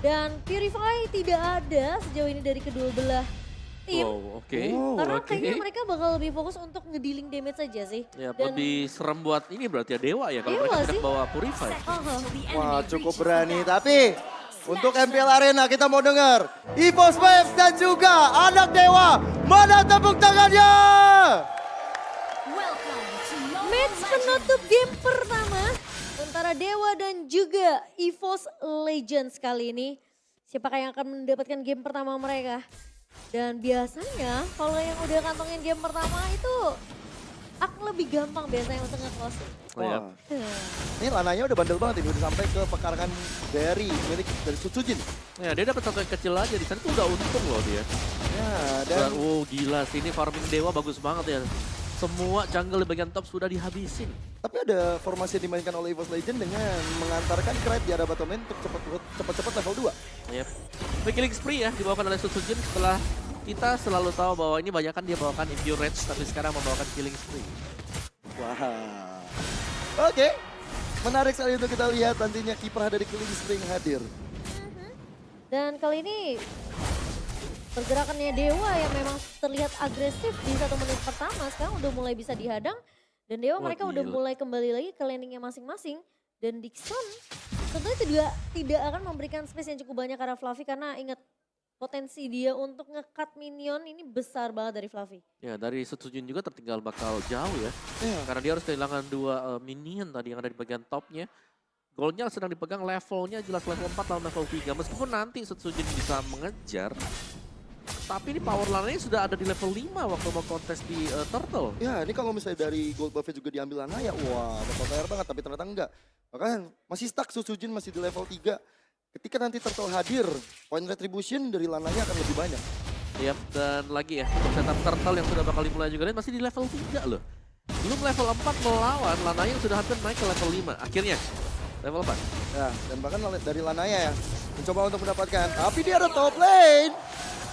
Dan Purify tidak ada sejauh ini dari kedua belah tim. Wow, oke. Karena Oke. kayaknya mereka bakal lebih fokus untuk ngedealing damage saja sih. Ya, Dan lebih serem buat ini berarti ya Dewa ya kalau Dewa mereka sih. tidak bawa Purify. Aha. Wah, cukup berani. Tapi untuk MPL Arena kita mau dengar EVOS Waves dan juga anak Dewa. Mana tepuk tangannya? Match penutup game pertama antara Dewa dan juga EVOS Legends kali ini. Siapakah yang akan mendapatkan game pertama mereka? Dan biasanya kalau yang udah kantongin game pertama itu akan lebih gampang biasanya untuk nge-close. Oh, ya. Wah, ini Lananya udah bandel banget ini, udah sampai ke pekarangan milik dari Sutsujin. Ya, dia dapat satu yang kecil aja di sana tuh udah untung loh dia. Ya, dan Wow, gila sih ini farming Dewa bagus banget ya. Semua jungle di bagian top sudah dihabisin. tapi ada formasi yang dimainkan oleh EVOS Legend dengan mengantarkan Krait di arah bottom lane untuk cepat-cepat level 2. Yep. Free killing spree ya dibawakan oleh Sutsujin setelah kita selalu tahu bahwa ini banyak kan dia bawakan Impure Rage tapi sekarang membawakan killing spree. Wah. Oke. Menarik sekali untuk kita lihat nantinya kiprah dari Killing Spring hadir. Dan kali ini pergerakannya Dewa yang memang terlihat agresif di 1 menit pertama sekarang udah mulai bisa dihadang. Dan Dewa Wah, mereka udah gila. mulai kembali lagi ke landingnya masing-masing. Dan Dixon tentunya tidak akan memberikan space yang cukup banyak karena Fluffy karena ingat potensi dia untuk nge-cut minion ini besar banget dari Fluffy. Ya dari Sutsujin juga tertinggal bakal jauh ya. Ya. Karena dia harus kehilangan 2 minion tadi yang ada di bagian topnya. Goldnya sedang dipegang levelnya jelas level 4 lawan level 3. Meskipun nanti Sutsujin bisa mengejar. Tapi ini power lananya sudah ada di level 5 waktu mau kontes di Turtle. Ya, ini kalau misalnya dari gold buff juga diambil Lanaya, wah bakal PR banget, tapi ternyata enggak. Bahkan masih stuck Sutsujin masih di level 3. Ketika nanti Turtle hadir, point retribution dari Lanaya akan lebih banyak. Yap, dan lagi ya untuk setup Turtle yang sudah bakal dimulai juga masih di level 3 loh. Belum level 4 melawan Lanaya yang sudah hampir naik ke level 5. Akhirnya level 4. Ya, dan bahkan dari Lanaya ya, mencoba untuk mendapatkan. Tapi dia ada top lane.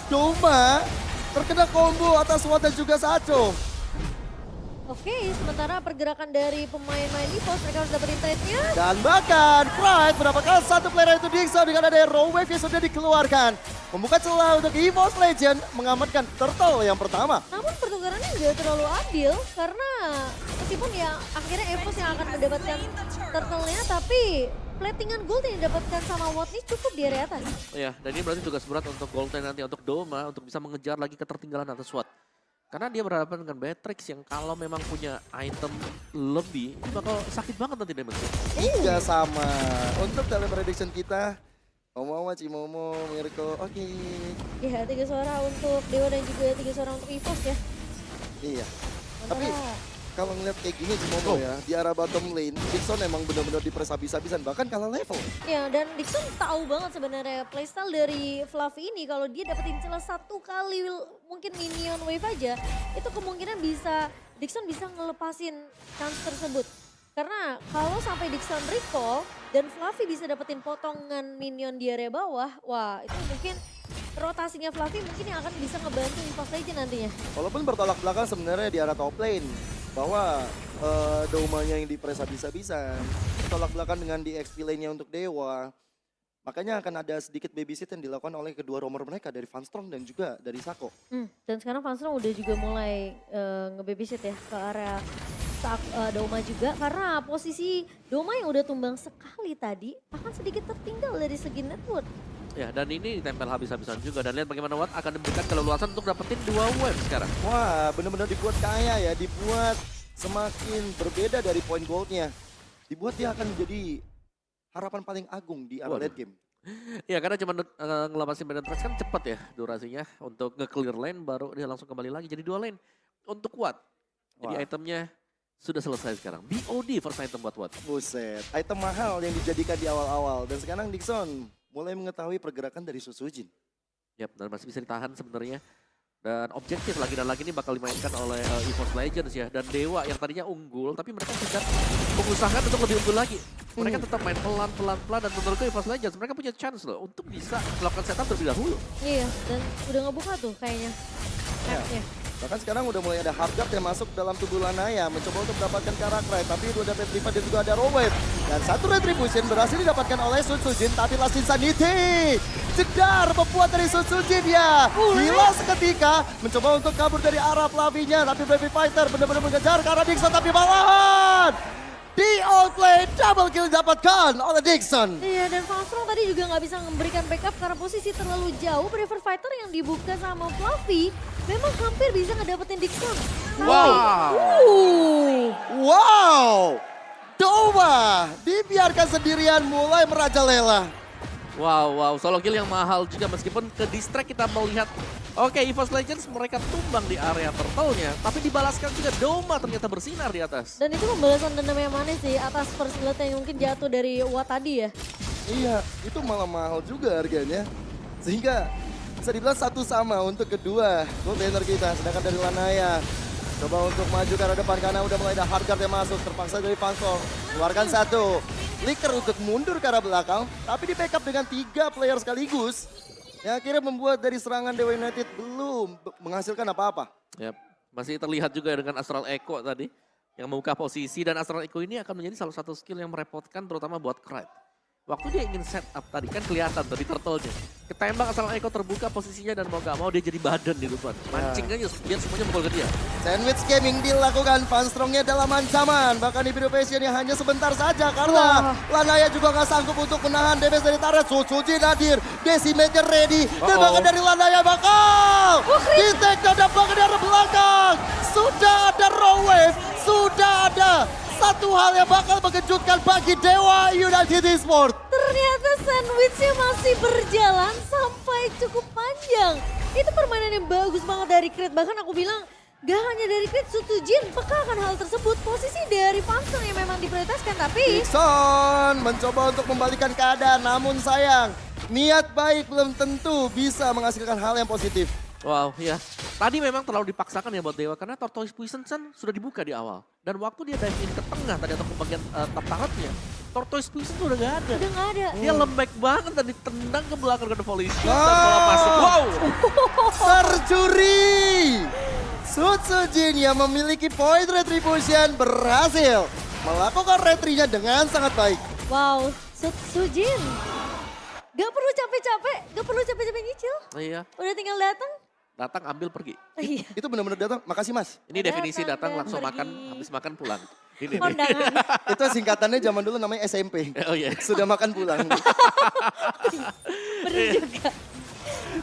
Cuma terkena combo atas Watt dan juga Sacho. Oke, sementara pergerakan dari pemain-pemain EVOS mereka harus dapetin trade-nya. Dan bahkan Pride mendapatkan satu player itu Dixon dengan ada Raw Wave yang sudah dikeluarkan. Membuka celah untuk EVOS Legend mengamankan Turtle yang pertama. Namun pertukarannya nggak terlalu adil karena meskipun ya akhirnya EVOS yang akan mendapatkan turtle-nya tapi platingan gold yang didapatkan sama Watt ini cukup di area atas. Ya, dan ini berarti tugas berat untuk Golden nanti untuk Doma untuk bisa mengejar lagi ketertinggalan atas SWAT. Karena dia berhadapan dengan Beatrix yang kalau memang punya item lebih, ini bakal sakit banget nanti damage-nya. Tiga sama. Untuk dalam prediction kita, Momo, Cimomo, Mirko, oke. Ya 3 suara untuk Dewa dan juga 3 suara untuk EVOS ya. Iya. Sementara Tapi kalau ngeliat kayak gini Cimomo ya, di arah bottom lane, Dixon emang benar-benar dipres habis-habisan, bahkan kalah level. ya dan Dixon tahu banget sebenarnya playstyle dari Fluffy ini kalau dia dapetin celah 1 kali mungkin minion wave aja, itu kemungkinan bisa Dixon bisa ngelepasin chance tersebut. Karena kalau sampai Dixon recall dan Fluffy bisa dapetin potongan minion di area bawah, wah itu mungkin rotasinya Fluffy mungkin yang akan bisa ngebantu EVOS Legend nantinya. Walaupun bertolak belakang sebenarnya di arah top lane, bahwa Domanya yang dipres habis-habisan, bertolak belakang dengan di XP lane-nya untuk Dewa. Makanya akan ada sedikit babysit yang dilakukan oleh kedua roamer mereka dari Vanstrom dan juga dari Sako. Dan sekarang Vanstrom udah juga mulai nge-babysit ya ke area Doma juga karena posisi Doma yang udah tumbang sekali tadi akan sedikit tertinggal dari segi network. Ya, dan ini ditempel habis-habisan juga. Dan lihat bagaimana Watt akan diberikan keleluasan untuk dapetin 2 wave sekarang. Wah, benar-benar dibuat kaya ya, dibuat semakin berbeda dari point goldnya. Dibuat dia akan menjadi harapan paling agung di arah Waduh. late game. Ya, karena cuma ngelapasin Beatrix kan cepat ya durasinya. Untuk nge-clear lane baru dia langsung kembali lagi jadi 2 lane. Untuk Watt, jadi Wah. itemnya sudah selesai sekarang. BOD first item buat Watt. Buset, item mahal yang dijadikan di awal-awal. Dan sekarang Dixon mulai mengetahui pergerakan dari Sutsujin. Yap, dan masih bisa ditahan sebenarnya. Dan objektif lagi dan lagi ini bakal dimainkan oleh EVOS Legends ya. Dan Dewa yang tadinya unggul, tapi mereka tidak mengusahakan untuk lebih unggul lagi. Mereka tetap main pelan-pelan dan menurutku EVOS Legends mereka punya chance loh untuk bisa melakukan setup terlebih dahulu. Iya dan udah ngebuka tuh kayaknya Ya. mapnya. Bahkan sekarang udah mulai ada hard guard yang masuk dalam tubuh Lanaya. Mencoba untuk mendapatkan karakter. Tapi itu ada Petrified dan juga ada Rowave. Dan satu Retribution berhasil didapatkan oleh Sun Sujin. Tapi Last Insanity. Jedar membuat dari Sun Sujin ya. Hilang seketika. Mencoba untuk kabur dari arah Flavinya. Tapi Baby Fighter benar-benar mengejar ke arah Dixon. Tapi malahan di outplay, double kill didapatkan oleh Dixon. Iya, dan Fastron tadi juga nggak bisa memberikan backup karena posisi terlalu jauh. Prefer Fighter yang dibuka sama Fluffy memang hampir bisa ngedapetin Dixon. Wow. Wow. Doma dibiarkan sendirian mulai merajalela. Wow, solo kill yang mahal juga meskipun ke distract kita melihat. Oke, EVOS Legends mereka tumbang di area turtle-nya, tapi dibalaskan juga Doma ternyata bersinar di atas. Dan itu pembalasan dendam yang manis sih atas first blood yang mungkin jatuh dari Watt tadi ya. Iya, itu malah mahal juga harganya. Sehingga bisa dibilang satu sama untuk kedua gold laner kita. Sedangkan dari Lanaya coba untuk maju ke arah depan karena udah mulai ada hard guard yang masuk. Terpaksa dari Fansol keluarkan satu. Flicker untuk mundur ke arah belakang, tapi di backup dengan 3 player sekaligus. Yang akhirnya membuat dari serangan Dewa United belum menghasilkan apa-apa. Yap, masih terlihat juga dengan Astral Echo tadi yang membuka posisi dan Astral Echo ini akan menjadi salah satu skill yang merepotkan terutama buat Krait. Waktu dia ingin set up tadi kan kelihatan tadi turtle-nya. Ketembak Astral Echo terbuka posisinya dan mau gak mau dia jadi badan di depan. Mancing aja biar semuanya mukul ke dia. Sandwich gaming dilakukan, Fanstrongnya dalam ancaman. Bahkan di video passionnya hanya sebentar saja karena Lanaya juga gak sanggup untuk menahan damage dari turret. Suji hadir, Decimate ready. Tembakan dari Lanaya bakal di-take down dan bahkan dari belakang. Sudah ada raw wave, sudah ada satu hal yang bakal mengejutkan bagi Dewa United Esports. Ternyata sandwichnya masih berjalan sampai cukup panjang. Itu permainan yang bagus banget dari Creed. Bahkan aku bilang gak hanya dari Creed, Sutujin peka akan hal tersebut. Posisi dari Panser yang memang diprioritaskan tapi Dixon mencoba untuk membalikan keadaan, namun sayang niat baik belum tentu bisa menghasilkan hal yang positif. Wow, ya. Tadi memang terlalu dipaksakan ya buat Dewa karena Tortoise Poison kan sudah dibuka di awal. Dan waktu dia dive in ke tengah tadi atau ke bagian top turretnya, Tortoise Poison tuh udah gak ada. udah gak ada. Dia lembek banget dan ditendang ke belakang ke Devolution dan bola masuk. Wow! Tercuri! Sutsujin yang memiliki point retribution berhasil melakukan retrinya dengan sangat baik. Wow, Sujin. Gak perlu capek-capek, gak perlu capek-capek nyicil. Iya, Udah tinggal datang. datang ambil pergi. Iya. Itu benar-benar datang, makasih mas. Ini definisi Datang datang dan langsung pergi. makan, habis makan pulang. Ini nih. Kondangan. Itu singkatannya zaman dulu namanya SMP. Oh iya. Sudah makan pulang. Bener juga.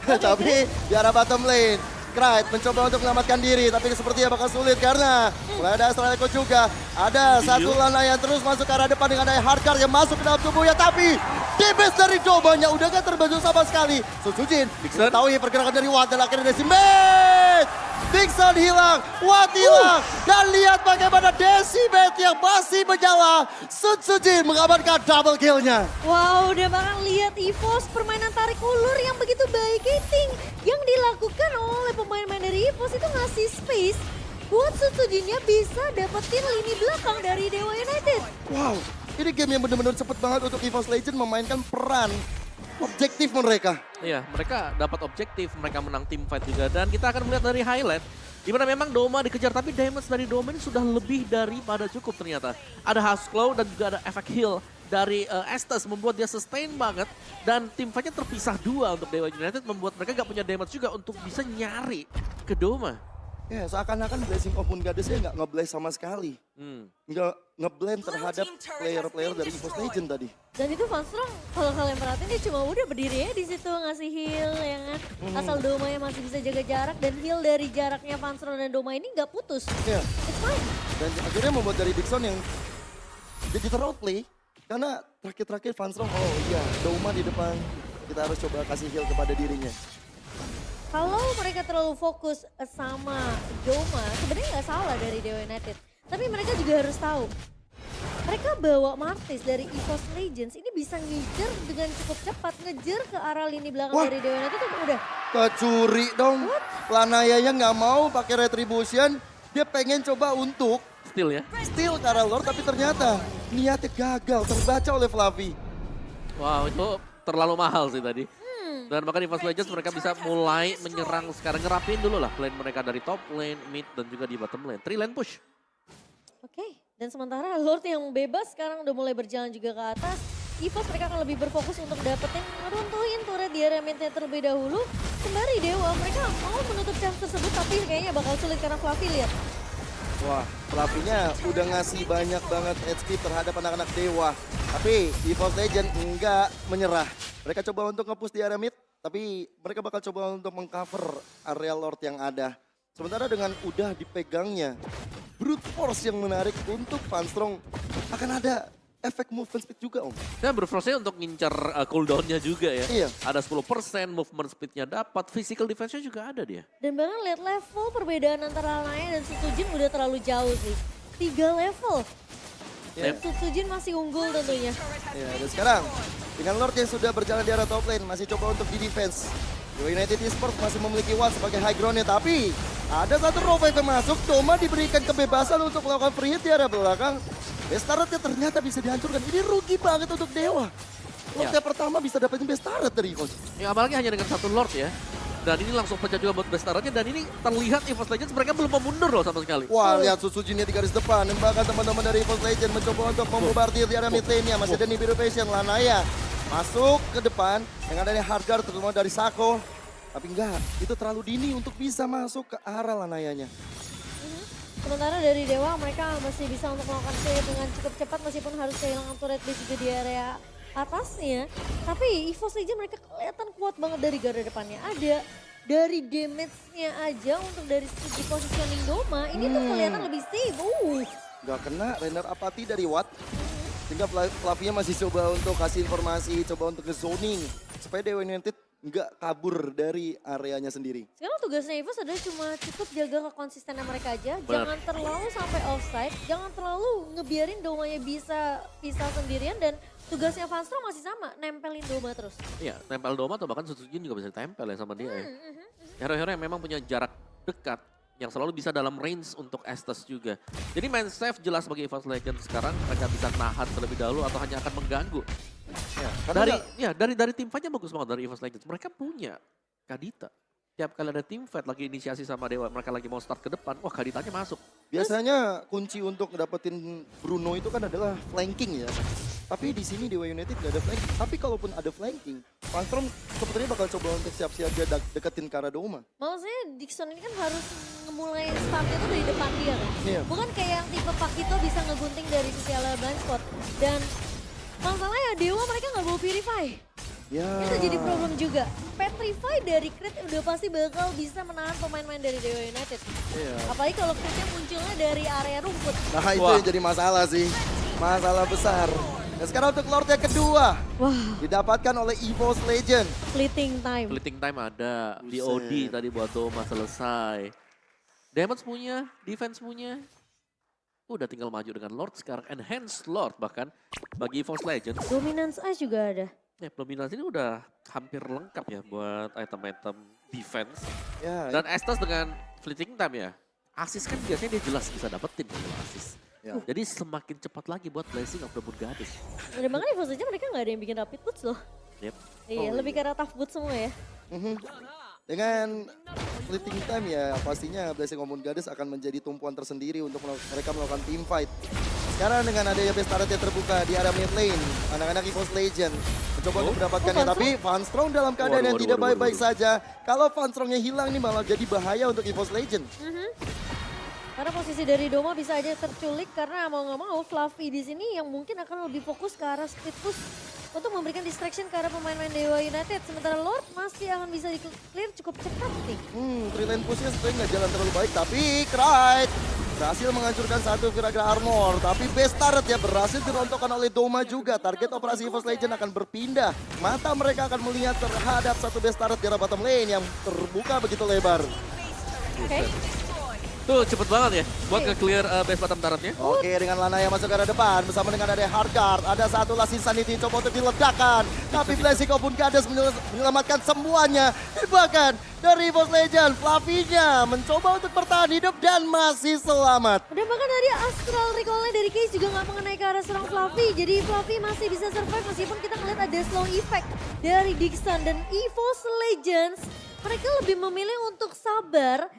Tapi di arah bottom lane, Krait mencoba untuk menyelamatkan diri, tapi sepertinya bakal sulit karena mulai ada Astral Echo juga. Ada satu Lana yang terus masuk ke arah depan dengan ada hardcore yang masuk ke dalam tubuhnya, tapi DBS dari Domanya udah gak terbantu sama sekali. Sujin mengetahui pergerakan dari Watt dan akhirnya Decimate. Dixon hilang, Watt hilang, dan lihat bagaimana Decimate yang masih menyala. Sujin mengamankan double kill-nya. Wow, udah bakal lihat EVOS permainan tarik ulur yang begitu baik Ting. Yang dilakukan oleh pemain-pemain dari EVOS itu ngasih space buat Sujinnya bisa dapetin lini belakang dari Dewa United. Wow, ini game yang benar-benar cepet banget untuk EVOS Legends memainkan peran objektif mereka. Iya, mereka dapat objektif, mereka menang team fight juga. Dan kita akan melihat dari highlight, di mana memang Doma dikejar, tapi damage dari Doma ini sudah lebih daripada cukup ternyata. Ada House Claw dan juga ada efek heal dari Estes, membuat dia sustain banget. Dan team fightnya terpisah dua untuk Dewa United, membuat mereka gak punya damage juga untuk bisa nyari ke Doma. Ya, seakan-akan Blessing of Moon Goddess-nya nggak nge-bless sama sekali. Nggak nge-blend terhadap player-player dari EVOS Legends tadi. Dan itu Fanstrong kalau kalian perhatiin dia cuma udah berdiri ya di situ ngasih heal ya kan. Asal Domanya masih bisa jaga jarak dan heal dari jaraknya Fanstrong dan Doma ini nggak putus. Ya, It's fine. dan akhirnya membuat dari Dixon yang jadi ter-outplay. Karena terakhir-terakhir Fanstrong, oh iya, Doma di depan. Kita harus coba kasih heal kepada dirinya. Kalau mereka terlalu fokus sama Doma, sebenarnya nggak salah dari Dewa United. Tapi mereka juga harus tahu, mereka bawa Martis dari EVOS Legends ini bisa ngejar dengan cukup cepat, ngejar ke arah lini belakang dari Dewa United itu udah. Kecuri dong. Lanayanya nggak mau pakai retribution. Dia pengen coba untuk Still ya. steal ke arah Lord, tapi ternyata niatnya gagal, terbaca oleh Fluffy. Wow, itu terlalu mahal sih tadi. Dan bahkan EVOS Legends mereka bisa mulai menyerang sekarang. Ngerapin dulu lah lane mereka dari top lane, mid, dan juga di bottom lane. 3 lane push. Oke, dan sementara Lord yang bebas sekarang udah mulai berjalan juga ke atas. EVOS mereka akan lebih berfokus untuk dapetin ngeruntuhin turret di area midnya terlebih dahulu. Sembari Dewa mereka mau menutup chance tersebut tapi kayaknya bakal sulit karena Fluffy lihat. Wah, Fluffy-nya udah ngasih banyak banget HP terhadap anak-anak Dewa. Tapi EVOS Legend enggak menyerah. Mereka coba untuk nge-push di area mid, tapi mereka bakal coba untuk mengcover area Lord yang ada. Sementara dengan udah dipegangnya brute force yang menarik untuk Funstrong, akan ada efek movement speed juga, Om. Dan berproses untuk ngincar cooldown-nya juga ya. Iya. Ada 10%, movement speed-nya dapat, physical defense-nya juga ada dia. Dan bahkan lihat level perbedaan antara Naya dan Sutsujin udah terlalu jauh sih. 3 level. Iya. Dan Sutsujin masih unggul tentunya. Ya, dan sekarang dengan Lord yang sudah berjalan di area top lane, masih coba untuk di defense. United Esports masih memiliki Watt sebagai high ground-nya, tapi ada satu revive yang masuk. Doma diberikan kebebasan untuk melakukan free hit di area belakang. Bestaretnya ternyata bisa dihancurkan. Ini rugi banget untuk Dewa. Lordnya pertama bisa dapetin Bestaret dari EVOS. Ya apalagi hanya dengan satu Lord ya. Dan ini langsung pecah juga buat Bestaretnya. Dan ini terlihat EVOS Legends mereka belum mau mundur loh sama sekali. Wah, lihat Sutsujinnya di garis depan. Dan bahkan teman-teman dari EVOS Legends mencoba untuk membobardir di area mid lane-nya. Masih ada Nibiru Passion, Lanaya masuk ke depan dengan adanya Hardguard terutama dari Sako. Tapi enggak, itu terlalu dini untuk bisa masuk ke arah Lanayanya. Sementara dari Dewa mereka masih bisa untuk melakukan clear dengan cukup cepat meskipun harus kehilangan turret base juga di area atasnya. Tapi EVOS Legends mereka kelihatan kuat banget dari garda depannya. Ada dari damage-nya aja untuk dari segi positioning Doma ini tuh kelihatan lebih safe. Gak kena render apati dari Watt. Sehingga Fluffy-nya masih coba untuk kasih informasi, coba untuk ke-zoning. Supaya Dewa United nggak kabur dari areanya sendiri. Sekarang tugasnya EVOS adalah cuma cukup jaga kekonsistenan mereka aja. Benar. Jangan terlalu sampai offside, jangan terlalu ngebiarin Domanya bisa pisah sendirian dan tugasnya Funstrong masih sama, nempelin Doma terus. Iya, tempel Doma atau bahkan Sutsujin juga bisa ditempel ya sama dia ya. Hero-hero yang memang punya jarak dekat, yang selalu bisa dalam range untuk Estes juga. Jadi main safe jelas bagi EVOS Legends sekarang, mereka bisa nahan terlebih dahulu atau hanya akan mengganggu. Ya, Dari tim fight-nya bagus banget dari EVOS Legends. Mereka punya Kadita. Tiap kali ada tim fight lagi inisiasi sama Dewa, mereka lagi mau start ke depan, wah Kaditanya masuk. biasanya kunci untuk dapetin Bruno itu kan adalah flanking ya. Tapi di sini Dewa United gak ada flanking. Tapi kalaupun ada flanking, Funstrong sepertinya bakal coba untuk siap-siap dia deketin ke arah Doma. Maksudnya Dixon ini kan harus ngemulai startnya tuh dari depan dia kan. Iya. Bukan kayak yang tipe Pakito bisa ngegunting dari sisi ala blind spot. Dan masalahnya Dewa mereka nggak bawa Purify. Ya. Itu jadi problem juga. Petrify dari Crit udah pasti bakal bisa menahan pemain-pemain dari Dewa United. Iya. Apalagi kalau Critnya munculnya dari area rumput. Nah itu Wah. yang jadi masalah sih. Masalah besar. Dan sekarang untuk Lord yang kedua. Wah, Didapatkan oleh EVOS Legend. fleeting time. Fleeting time ada, Buset. DOD tadi buat Doma selesai. Damage punya, defense punya. Udah tinggal maju dengan Lord sekarang, enhanced Lord bahkan bagi EVOS Legends. Dominance Ice juga ada. Ya, dominasi ini udah hampir lengkap ya buat item-item defense. Ya, Dan Estes dengan fleeting time ya, assist kan biasanya dia jelas bisa dapetin kalau assist. Ya. Jadi semakin cepat lagi buat Blessing of the Moon Goddess. Dan bahkan EVOS aja mereka nggak ada yang bikin rapid boots loh. Yep. Iya, Oh, lebih iya. ke arah tough boots semua ya. Dengan fleeting time ya pastinya Blessing of Moon Goddess akan menjadi tumpuan tersendiri untuk mereka melakukan team fight. Sekarang dengan adanya Bestaret yang terbuka di area mid lane, anak-anak EVOS Legend mencoba untuk mendapatkannya, tapi Funstrong dalam keadaan yang tidak baik-baik saja. Kalau Funstrongnya hilang nih malah jadi bahaya untuk EVOS Legend. Karena posisi dari Doma bisa aja terculik karena mau nggak mau Fluffy di sini yang mungkin akan lebih fokus ke arah speed push untuk memberikan distraction ke arah pemain-pemain Dewa United. Sementara Lord masih akan bisa di clear cukup cepat nih. Three lane pushnya sebenarnya nggak jalan terlalu baik, tapi Krite berhasil menghancurkan satu Viraga Armor. Tapi Bestaret ya berhasil dirontokkan oleh Doma juga. Target operasi EVOS Legend akan berpindah. Mata mereka akan melihat terhadap satu Bestaret di arah bottom lane yang terbuka begitu lebar. Oke. Tuh cepet banget ya buat Iya. nge-clear base bottom turretnya. Oke, dengan Lana yang masuk ke arah depan bersama dengan ada Hardguard. Ada satu last Insanity coba untuk diledakkan. Tapi Blazico pun Gades menyelamatkan semuanya. Dan bahkan dari Evo's Legend, Flavinya mencoba untuk bertahan hidup dan masih selamat. Dan bahkan tadi Astral Recall-nya dari Case juga nggak mengenai ke arah serang Fluffy. Jadi Fluffy masih bisa survive meskipun kita ngeliat ada slow effect dari Dixon. Dan EVOS Legends, mereka lebih memilih untuk sabar,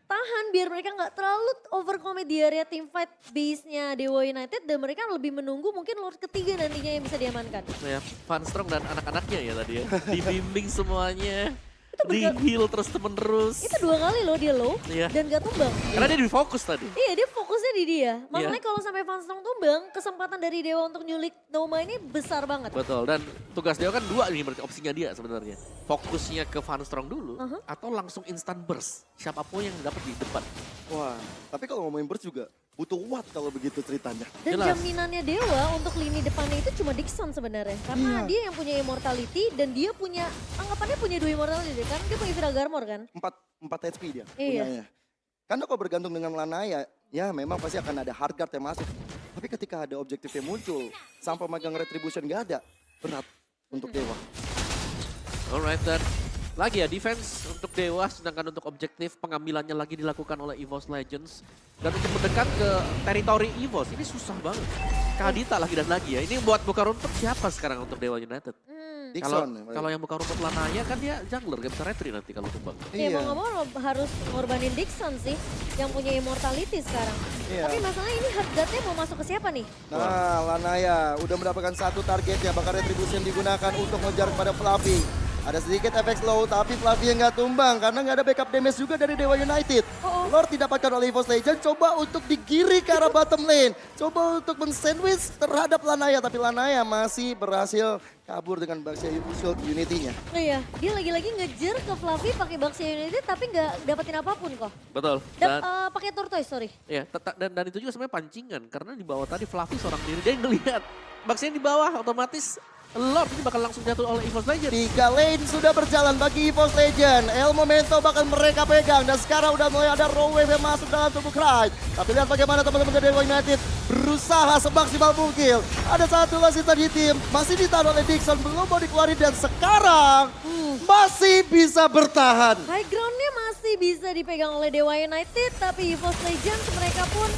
tahan biar mereka nggak terlalu overcommit di area teamfight base-nya Dewa United. Dan mereka lebih menunggu mungkin Lord ketiga nantinya yang bisa diamankan. Ya, Funstrong dan anak-anaknya ya tadi ya. Dibimbing semuanya. Itu Di heal terus menerus. Itu 2 kali loh dia low Iya. dan gak tumbang. Karena dia difokus tadi. Iya dia fokusnya di dia. Iya. Masalahnya kalau sampai Funstrong tumbang, kesempatan dari Dewa untuk nyulik Noma ini besar banget. Betul, dan tugas Dewa kan 2 nih berarti opsinya dia sebenarnya. Fokusnya ke Funstrong dulu atau langsung instant burst. Siapapun yang dapat di depan. Wah, tapi kalau ngomongin burst juga butuh watt kalau begitu ceritanya. Dan Jelas. jaminannya Dewa untuk lini depannya itu cuma Dixon sebenarnya. Karena dia yang punya immortality dan dia punya, anggapannya punya 2 immortality kan. Dia punya Viragarmor kan. 4 HP dia Iya. punyanya. Karena kalau bergantung dengan Lanaya, ya memang pasti akan ada Hardguard yang masuk. Tapi ketika ada objektif yang muncul, sampai megang Retribution gak ada, berat untuk Dewa. Alright, dan lagi ya defense untuk Dewa, sedangkan untuk objektif pengambilannya lagi dilakukan oleh EVOS Legends. Dan untuk mendekat ke teritori EVOS, ini susah banget. Kadita lagi dan lagi ya, ini buat buka rumput siapa sekarang untuk Dewa United? Kalau Dixon. yang buka rumput Lanaya kan dia jungler, gak bisa retri nanti kalau tumbang. Ya mau nggak mau harus ngorbanin Dixon sih. Yang punya immortality sekarang. Iya. Tapi masalahnya ini Hardguard-nya mau masuk ke siapa nih? Nah, Lanaya udah mendapatkan 1 target ya, bakal Retribution digunakan untuk ngejar kepada Fluffy. Ada sedikit efek slow, tapi Fluffy yang nggak tumbang karena nggak ada backup damage juga dari Dewa United. Lord didapatkan oleh EVOS Legend, coba untuk digiri ke arah bottom lane. Coba untuk men-sandwich terhadap Lanaya, tapi Lanaya masih berhasil kabur dengan Baxia Shield Unity-nya. Oh iya, dia lagi-lagi ngejar ke Fluffy pakai Baxia United tapi nggak dapetin apapun kok. Betul. Dan Dan pakai tortoise, sorry. ya, dan itu juga sebenarnya pancingan karena di bawah tadi Fluffy seorang diri dia ngelihat Baxnya di bawah otomatis Lord ini bakal langsung jatuh oleh EVOS Legends. 3 lane sudah berjalan bagi EVOS Legend. El Momento bakal mereka pegang dan sekarang udah mulai ada raw wave yang masuk dalam tubuh Clyde. Tapi lihat bagaimana teman-teman dari Dewa United berusaha semaksimal mungkin. Ada satu wasit di tim, masih ditahan oleh Dixon, belum mau dikeluarin dan sekarang masih bisa bertahan. High ground-nya masih bisa dipegang oleh Dewa United, tapi EVOS Legends mereka pun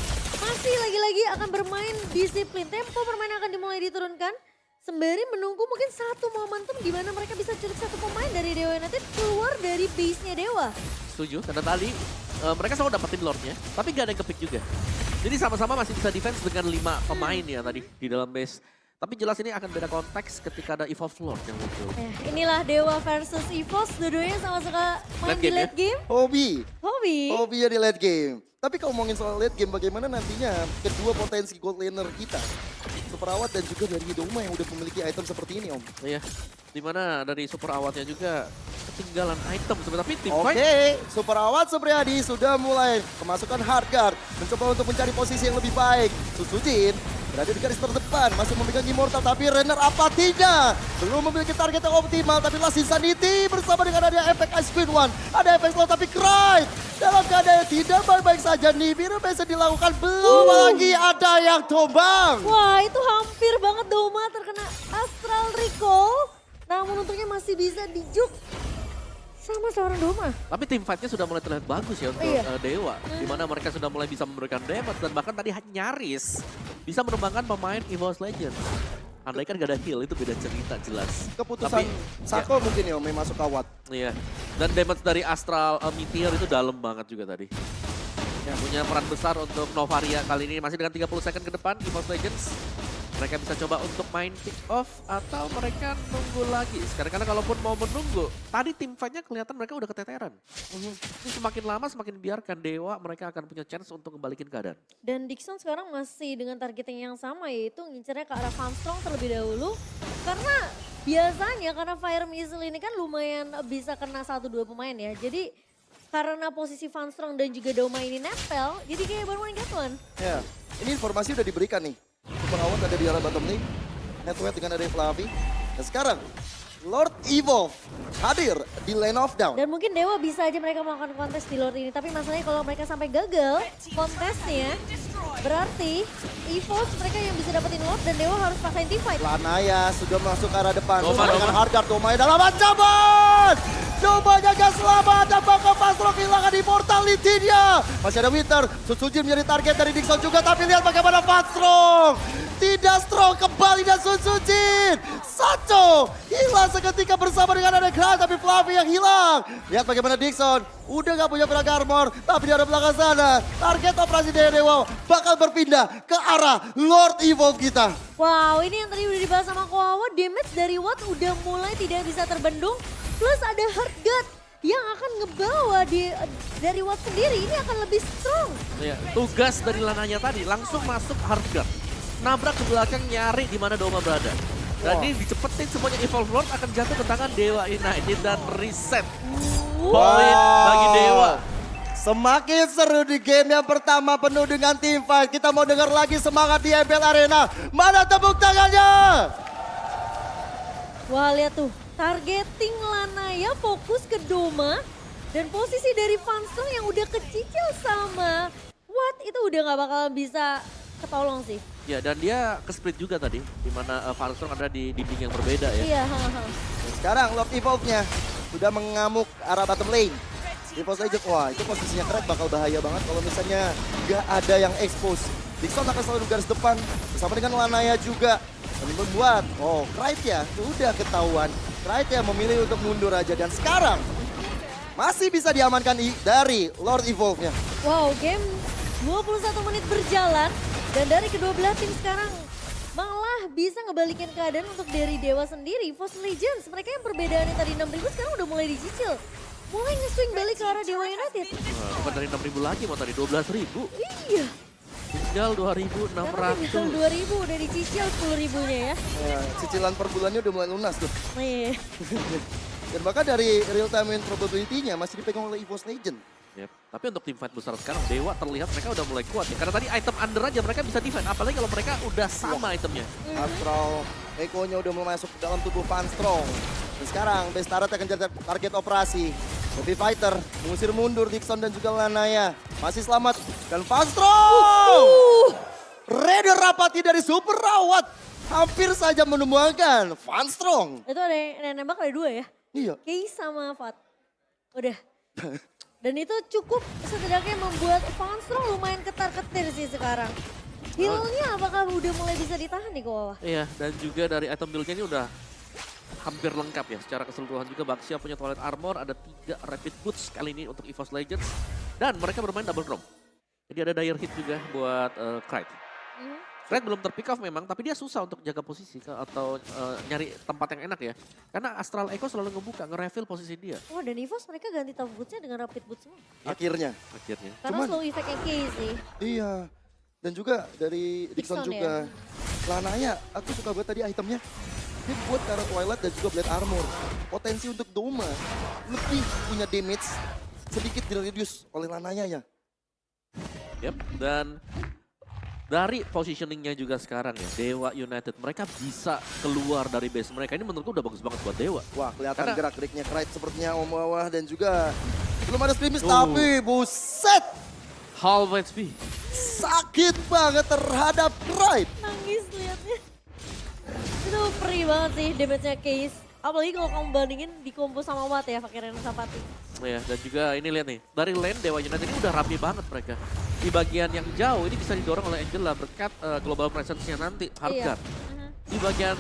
masih lagi-lagi akan bermain disiplin. Tempo permainan akan dimulai diturunkan. Sembari menunggu mungkin satu momentum di mana mereka bisa culik satu pemain dari Dewa United keluar dari base-nya Dewa. Setuju, karena tadi mereka selalu dapetin Lordnya, tapi gak ada yang kepick juga. Jadi sama-sama masih bisa defense dengan 5 pemain ya tadi di dalam base. Tapi jelas ini akan beda konteks ketika ada Evolve Lord yang muncul. Inilah Dewa versus EVOS, dua-duanya sama-sama main Late di game late game. Hobi. Hobinya di late game. Tapi kalau ngomongin soal late game, bagaimana nantinya kedua potensi gold laner kita? Super Awat dan juga dari Doma yang udah memiliki item seperti ini, Om. Iya, dimana dari super awatnya juga ketinggalan item sebenarnya. Tapi tim Oke, fight Super Awat Supriyadi sudah mulai kemasukan Hardguard. Mencoba untuk mencari posisi yang lebih baik. Susujin berada di garis terdepan, masih memegang Immortal, tapi Renner apa tidak? Belum memiliki target yang optimal, tapi Last Insanity bersama dengan ada efek Ice Queen One. Ada efek slow, tapi Cry dalam keadaan yang tidak baik-baik saja. Nibiru bisa dilakukan, belum lagi ada yang tumbang. Wah itu hampir banget Doma terkena Astral Recall. Namun untungnya masih bisa dijuk sama seorang Doma. Tapi tim fight-nya sudah mulai terlihat bagus ya untuk Iya. Dewa. Dimana mereka sudah mulai bisa memberikan damage dan bahkan tadi nyaris bisa menumbangkan pemain EVOS Legends. Andai kan gak ada heal, itu beda cerita jelas. Keputusan Sako mungkin ya, Om, yang masuk kawat. Iya, dan damage dari Astral Meteor itu dalam banget juga tadi. Yang punya peran besar untuk Novaria kali ini masih dengan 30 second ke depan EVOS Legends. Mereka bisa coba untuk main pick off atau mereka nunggu lagi. Sekarang karena kalaupun mau menunggu, tadi tim fight-nya kelihatan mereka udah keteteran. Ini semakin lama semakin biarkan Dewa mereka akan punya chance untuk kembalikan keadaan. Dan Dixon sekarang masih dengan targeting yang sama, yaitu ngincernya ke arah Farmstrong terlebih dahulu. Karena biasanya karena Fire Missile ini kan lumayan bisa kena 1-2 pemain ya. Jadi karena posisi Farmstrong dan juga Doma ini nempel, jadi kayak baru main Gatwan. Ya, ini informasi udah diberikan nih. Super Awat ada di arah bottom lane. Netwet dengan ada Fluffy. Dan sekarang, Lord Evolve hadir di Lane of Down. Dan mungkin Dewa bisa aja mereka melakukan kontes di Lord ini. Tapi masalahnya kalau mereka sampai gagal kontesnya, berarti EVOS mereka yang bisa dapetin Lord dan Dewa harus paksain team fight. Lanaya sudah masuk ke arah depan. Doma. Dengan Hardguard, Domanya dalam ancaman. Domanya gak selamat dan bakal Fastro kehilangan immortality-nya. Masih ada Winter, Sunsujin menjadi target dari Dixon juga. Tapi lihat bagaimana Fastro. Tidak strong kembali dan Sunsujin. Sancho hilang seketika bersama dengan ada Grand, tapi Fluffy yang hilang. Lihat bagaimana Dixon udah gak punya pedang armor, tapi di arah belakang sana target operasi Dewa bakal berpindah ke arah Lord Evolve kita. Wow, ini yang tadi udah dibahas sama Koawa, damage dari Watt udah mulai tidak bisa terbendung. Plus ada Heartguard yang akan ngebawa dari Watt sendiri, ini akan lebih strong. Ya, tugas dari Lananya tadi langsung masuk Hardguard. Nabrak ke belakang nyari di mana Doma berada. Dan ini dicepetin semuanya, Evolve Lord akan jatuh ke tangan Dewa United dan reset. Poin bagi Dewa. Semakin seru di game yang pertama penuh dengan team fight. Kita mau dengar lagi semangat di MPL Arena. Mana tepuk tangannya? Wah, lihat tuh, targeting Lanaya fokus ke Doma. Dan posisi dari Fansong yang udah kecicil sama Watt itu udah gak bakalan bisa ketolong sih. Ya, dan dia ke-split juga tadi, di mana Fansong ada di dinding yang berbeda ya. Iya, Sekarang Lord Evolve-nya sudah mengamuk arah bottom lane. Evolve Legend, wah itu posisinya Craig bakal bahaya banget kalau misalnya nggak ada yang expose. Dixon akan selalu garis depan bersama dengan Lanaya juga. Ini membuat, Craig ya udah ketahuan. Craig ya memilih untuk mundur aja dan sekarang masih bisa diamankan dari Lord Evolve-nya. wow, game 21 menit berjalan. Dan dari kedua belah tim sekarang malah bisa ngebalikin keadaan untuk dari Dewa sendiri. Force Legends, mereka yang perbedaannya tadi 6.000 sekarang udah mulai dicicil. Mulai nge-swing balik ke arah Dewa United. Bukan dari 6.000 lagi, mau tadi 12.000. Iya, Tinggal 2.600. karena misal 2.000 udah dicicil 10.000-nya ya. Ya, cicilan per bulannya udah mulai lunas tuh. Nih. Dan bahkan dari real time win probability-nya masih dipegang oleh EVOS Legend. Yep. Tapi untuk tim fight besar sekarang, Dewa terlihat mereka udah mulai kuat ya. Karena tadi item under aja mereka bisa defend, apalagi kalau mereka udah sama itemnya. Astral Echo-nya udah mulai masuk ke dalam tubuh Fanstrong. Dan sekarang Bestaret akan jadi target operasi. Lebih fighter mengusir mundur Dixon dan juga Lanaya. Masih selamat. Dan Fanstrong! Raider Rapati dari Super Rawat. Hampir saja menemukan Fanstrong. Itu ada yang nembak ada 2 ya. Iya. Kei sama Fat. Udah. Dan itu cukup setidaknya membuat Fanstrong lumayan ketar-ketir sih sekarang. Heal-nya apakah udah mulai bisa ditahan nih Kowawa? Iya, dan juga dari item build-nya ini udah hampir lengkap ya. Secara keseluruhan juga Baxia punya Twilight Armor, ada 3 Rapid Boots kali ini untuk EVOS Legends. Dan mereka bermain double drop. Jadi ada Dire Hit juga buat Craig. Craig belum terpick off memang, tapi dia susah untuk jaga posisi atau nyari tempat yang enak ya. Karena Astral Echo selalu ngebuka, nge-reveal posisi dia. Oh, dan EVOS mereka ganti top boots-nya dengan rapid boots semua. Akhirnya. Akhirnya. Karena slow effect-nya Kei sih. Iya. Dan juga dari Dixon Dixon juga. Lanaya, aku suka banget tadi itemnya. Dia buat ke arah Twilight dan juga Blade Armor. Potensi untuk Doma lebih punya damage sedikit di-reduce oleh Lanaya ya. Yep, dan dari positioningnya juga sekarang ya, Dewa United mereka bisa keluar dari base mereka. Ini menurutku udah bagus banget buat Dewa. Wah, kelihatan Karena- gerak-geriknya Craig sepertinya Om Wawah dan juga belum ada screamish tapi buset Half HP. sakit banget terhadap Craig. Nangis liatnya. Itu perih banget sih damage-nya Kei. Apalagi kalau kamu bandingin di combo sama Watt ya pakai Reno Sapati. Ya, dan juga ini lihat nih, dari lane Dewa United ini udah rapi banget mereka. Di bagian yang jauh ini bisa didorong oleh Angela berkat global presence-nya nanti, Hardguard. Di bagian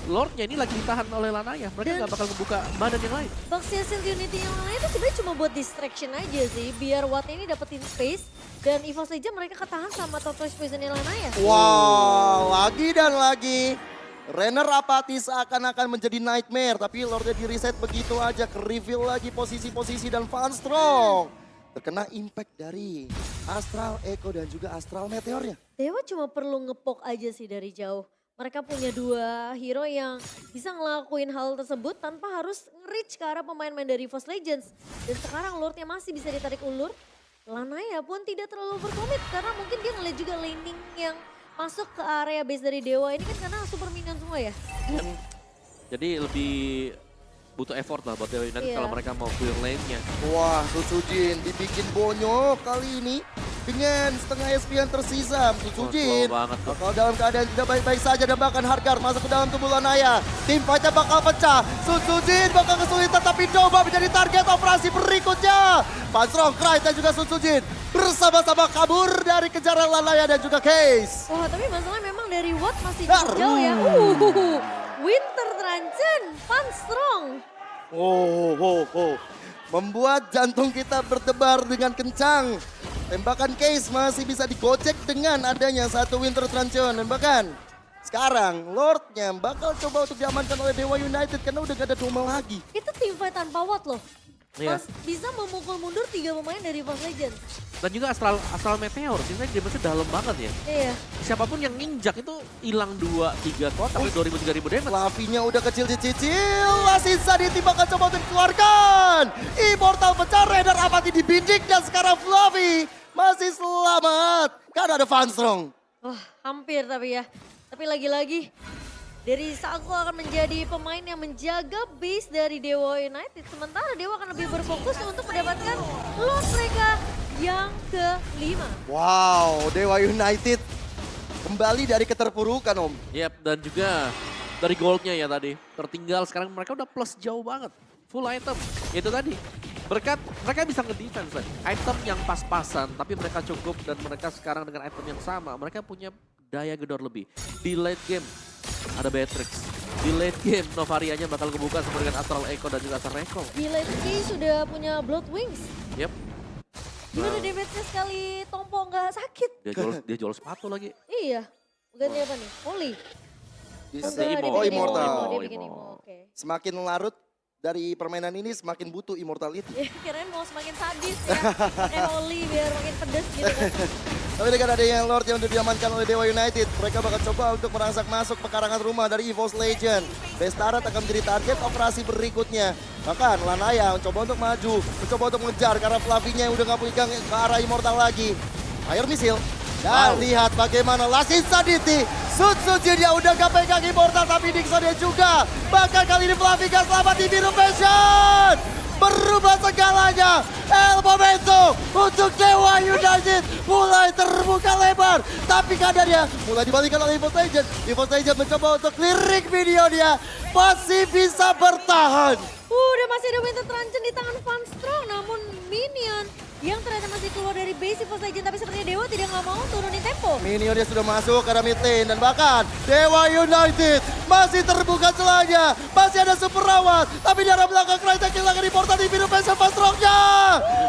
Lord-nya ini lagi ditahan oleh Lanaya, mereka Dan- nggak bakal membuka badan yang lain. Baxia Shield Unity yang lain itu sebenarnya cuma buat distraction aja sih. Biar Watt ini dapetin space. Dan EVOS Legends mereka ketahan sama Tortoise Poison-nya Lanaya. Wow, lagi dan lagi. Renner Apati seakan-akan menjadi nightmare. Tapi Lordnya di-reset begitu aja. Ke-reveal lagi posisi-posisi dan Fanstrong. Terkena impact dari Astral Echo dan juga Astral Meteornya. Dewa cuma perlu ngepok aja sih dari jauh. Mereka punya 2 hero yang bisa ngelakuin hal tersebut tanpa harus nge-reach ke arah pemain-pemain dari EVOS Legends. Dan sekarang Lordnya masih bisa ditarik ulur. Lanaya pun tidak terlalu berkomit karena mungkin dia ngeliat juga laning yang masuk ke area base dari Dewa ini kan karena super minion semua ya. Jadi lebih butuh effort lah buat Dewa United Iya. kalau mereka mau clear lane-nya. Wah, Sutsujin dibikin bonyok kali ini dengan setengah SP yang tersisa. Sutsujin slow banget tuh. bakal dalam keadaan tidak baik-baik saja dan bahkan Harkar masuk ke dalam tubuh Lanaya. Tim fight-nya bakal pecah. Sutsujin bakal kesulitan tapi coba menjadi target operasi berikutnya. Panstrong, Krai dan juga Sutsujin bersama-sama kabur dari kejaran Lanaya dan juga Case. Wah, tapi masalahnya memang dari Watt masih Dar. cukup jauh ya. Winter Tranchen, Pan Strong. Oh. Membuat jantung kita berdebar dengan kencang. Tembakan Case masih bisa digocek dengan adanya satu Winter Truncheon. Dan bahkan sekarang Lordnya bakal coba untuk diamankan oleh Dewa United karena udah gak ada Doma lagi. Itu tim fight tanpa Watt loh. Iya. Mas bisa memukul mundur 3 pemain dari Fast Legends. Dan juga Astral Meteor, sebenarnya damage-nya dalam banget ya. Iya. Siapapun yang nginjak itu hilang 2-3 kotak, 2000-3000 damage. Lavinya udah kecil dicicil. Lasisa tiba bakal coba untuk dikeluarkan. Immortal pecah, Raider Apati dibidik dan sekarang Fluffy masih selamat. Karena ada Fanstrong. Wah, hampir tapi ya. Tapi lagi-lagi dari Sago akan menjadi pemain yang menjaga base dari Dewa United. Sementara Dewa akan lebih berfokus untuk mendapatkan loss mereka yang kelima. Wow, Dewa United kembali dari keterpurukan Om. Yap, dan juga dari goldnya ya tadi. Tertinggal sekarang mereka udah plus jauh banget. Full item. Itu tadi. Berkat mereka bisa nge-defense. Man. Item yang pas-pasan, tapi mereka cukup dan mereka sekarang dengan item yang sama. Mereka punya daya gedor lebih. Di late game ada Beatrix. Di late game Novarianya bakal kebuka sama dengan Astral Echo dan juga Astral Echo. Di late game sudah punya Blood Wings. Yep, Gimana damage-nya sekali tompo nggak sakit? dia jual sepatu lagi. Iya. Ganti apa nih? Holy. Bisa. Enggak, Imo, Oh, dia bikin Immortal. Dia bikin Imo. Imo, oke. Semakin larut dari permainan ini semakin butuh immortality. Ya, kirain mau semakin sadis ya. Pakai Holy biar makin pedes gitu kan. Tapi dengan adanya Lord yang udah diamankan oleh Dewa United, mereka bakal coba untuk merangsak masuk pekarangan rumah dari EVOS Legend. Bestarat akan menjadi target operasi berikutnya. Bahkan Lanaya mencoba untuk maju, mencoba untuk mengejar karena Flavinya yang udah gak pegang ke arah Immortal lagi. Fire missile. Dan lihat bagaimana Lasin Saditi. Sutsujin dia udah gak pegang Immortal tapi Dixon dia juga. Bahkan kali ini Flavi gak selamat di biru passion. Berubah segalanya. El Momento untuk Dewa United mulai terbuka lebar. Tapi kadarnya mulai dibalikan oleh EVOS Legend. EVOS Legend mencoba untuk lirik video dia. Masih bisa bertahan. Udah masih ada Winter Tranchen di tangan Van Strong. Namun Minion yang ternyata masih keluar dari base EVOS Legend. Tapi sepertinya Dewa tidak nggak mau turunin tempo. Minionnya sudah masuk ke arah mid lane dan bahkan Dewa United masih terbuka celahnya. Masih ada super rawat. Tapi di arah belakang Crytek kehilangan di portal di biru passion Pastrongnya.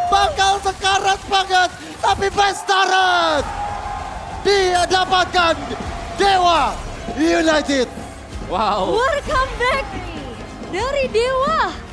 Bakal sekarat banget. Tapi Bestarat dia dapatkan Dewa United. Wow. Welcome back dari Dewa.